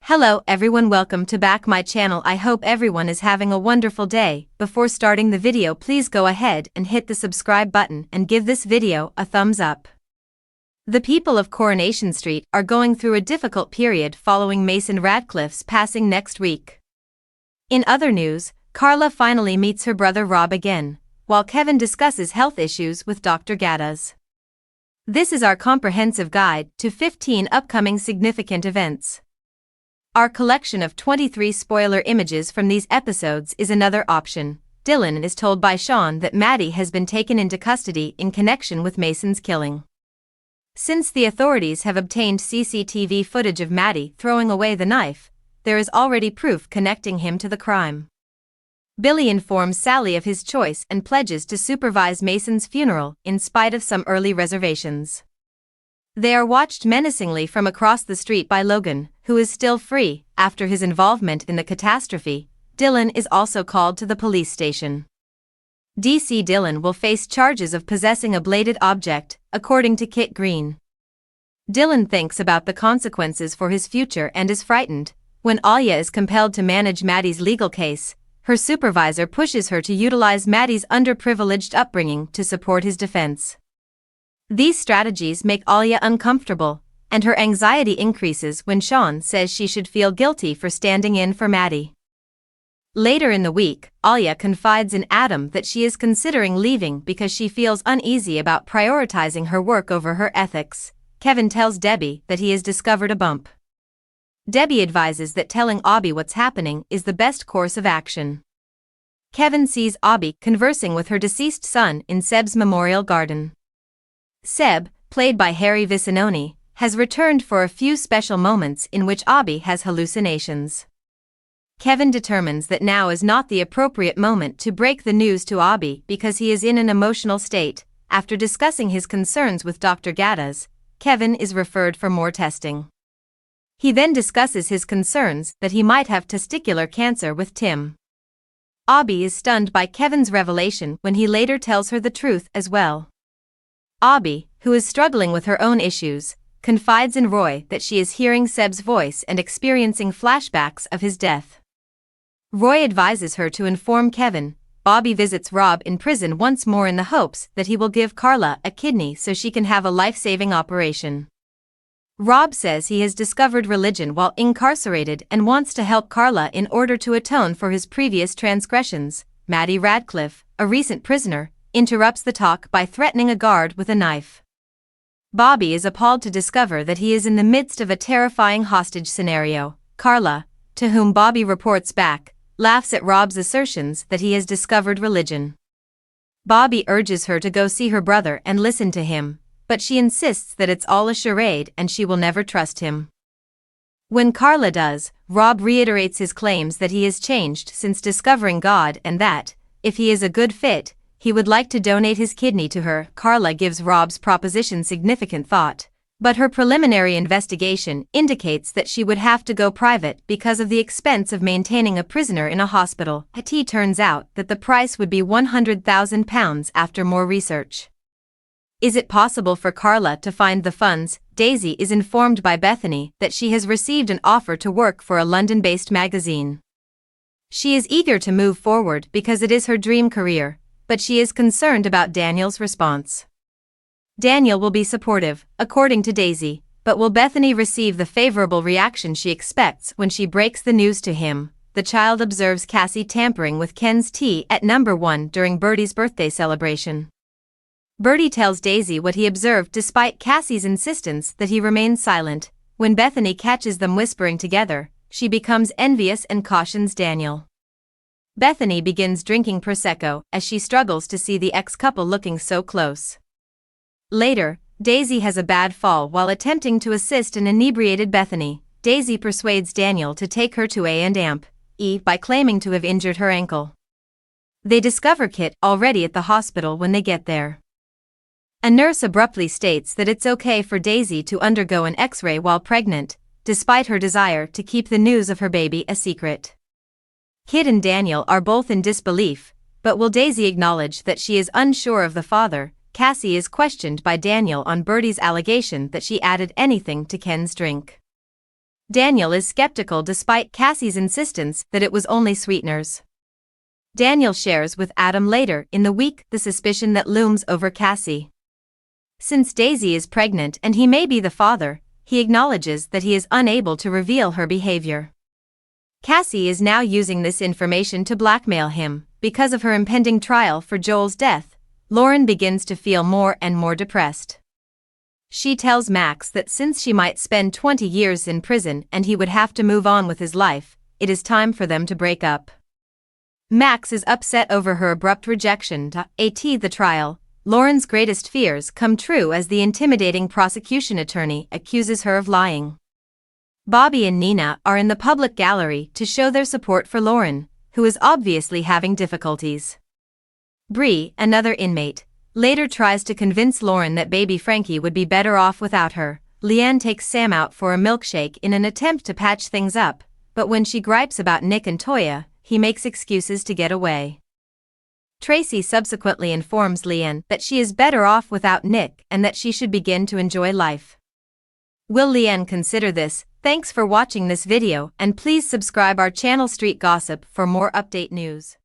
Hello everyone, welcome to back my channel. I hope everyone is having a wonderful day. Before starting the video, please go ahead and hit the subscribe button and give this video a thumbs up. The people of Coronation Street are going through a difficult period following Mason Radcliffe's passing next week. In other news, Carla finally meets her brother Rob again, while Kevin discusses health issues with Dr. Gaddaz. This is our comprehensive guide to 15 upcoming significant events. Our collection of 23 spoiler images from these episodes is another option. Dylan is told by Sean that Maddie has been taken into custody in connection with Mason's killing. Since the authorities have obtained CCTV footage of Maddie throwing away the knife, there is already proof connecting him to the crime. Billy informs Sally of his choice and pledges to supervise Mason's funeral in spite of some early reservations. They are watched menacingly from across the street by Logan, who is still free. After his involvement in the catastrophe, Dylan is also called to the police station. DC Dylan will face charges of possessing a bladed object, according to Kit Green. Dylan thinks about the consequences for his future and is frightened. When Alia is compelled to manage Maddie's legal case, her supervisor pushes her to utilize Maddie's underprivileged upbringing to support his defense. These strategies make Alia uncomfortable, and her anxiety increases when Sean says she should feel guilty for standing in for Maddie. Later in the week, Alia confides in Adam that she is considering leaving because she feels uneasy about prioritizing her work over her ethics. Kevin tells Debbie that he has discovered a bump. Debbie advises that telling Abby what's happening is the best course of action. Kevin sees Abby conversing with her deceased son in Seb's memorial garden. Seb, played by Harry Vicinoni, has returned for a few special moments in which Abby has hallucinations. Kevin determines that now is not the appropriate moment to break the news to Abby because he is in an emotional state. After discussing his concerns with Dr. Gaddaz, Kevin is referred for more testing. He then discusses his concerns that he might have testicular cancer with Tim. Abby is stunned by Kevin's revelation when he later tells her the truth as well. Abby, who is struggling with her own issues, confides in Roy that she is hearing Seb's voice and experiencing flashbacks of his death. Roy advises her to inform Kevin. Bobby visits Rob in prison once more in the hopes that he will give Carla a kidney so she can have a life-saving operation. Rob says he has discovered religion while incarcerated and wants to help Carla in order to atone for his previous transgressions. Maddie Radcliffe, a recent prisoner, interrupts the talk by threatening a guard with a knife. Bobby is appalled to discover that he is in the midst of a terrifying hostage scenario. Carla, to whom Bobby reports back, laughs at Rob's assertions that he has discovered religion. Bobby urges her to go see her brother and listen to him, but she insists that it's all a charade and she will never trust him. When Carla does, Rob reiterates his claims that he has changed since discovering God and that, if he is a good fit, he would like to donate his kidney to her. Carla gives Rob's proposition significant thought, but her preliminary investigation indicates that she would have to go private because of the expense of maintaining a prisoner in a hospital. It turns out that the price would be £100,000 after more research. Is it possible for Carla to find the funds? Daisy is informed by Bethany that she has received an offer to work for a London-based magazine. She is eager to move forward because it is her dream career, but she is concerned about Daniel's response. Daniel will be supportive, according to Daisy, but will Bethany receive the favorable reaction she expects when she breaks the news to him? The child observes Cassie tampering with Ken's tea at number 1 during Bertie's birthday celebration. Bertie tells Daisy what he observed despite Cassie's insistence that he remain silent. When Bethany catches them whispering together, she becomes envious and cautions Daniel. Bethany begins drinking Prosecco as she struggles to see the ex-couple looking so close. Later, Daisy has a bad fall while attempting to assist an inebriated Bethany. Daisy persuades Daniel to take her to A&E by claiming to have injured her ankle. They discover Kit already at the hospital when they get there. A nurse abruptly states that it's okay for Daisy to undergo an X-ray while pregnant, despite her desire to keep the news of her baby a secret. Kit and Daniel are both in disbelief, but will Daisy acknowledge that she is unsure of the father? Cassie is questioned by Daniel on Bertie's allegation that she added anything to Ken's drink. Daniel is skeptical despite Cassie's insistence that it was only sweeteners. Daniel shares with Adam later in the week the suspicion that looms over Cassie. Since Daisy is pregnant and he may be the father, he acknowledges that he is unable to reveal her behavior. Cassie is now using this information to blackmail him. Because of her impending trial for Joel's death, Lauren begins to feel more and more depressed. She tells Max that since she might spend 20 years in prison and he would have to move on with his life, it is time for them to break up. Max is upset over her abrupt rejection at the trial. Lauren's greatest fears come true as the intimidating prosecution attorney accuses her of lying. Bobby and Nina are in the public gallery to show their support for Lauren, who is obviously having difficulties. Bree, another inmate, later tries to convince Lauren that baby Frankie would be better off without her. Leanne takes Sam out for a milkshake in an attempt to patch things up, but when she gripes about Nick and Toya, he makes excuses to get away. Tracy subsequently informs Leanne that she is better off without Nick and that she should begin to enjoy life. Will Leanne consider this? Thanks for watching this video and please subscribe our channel Street Gossip for more update news.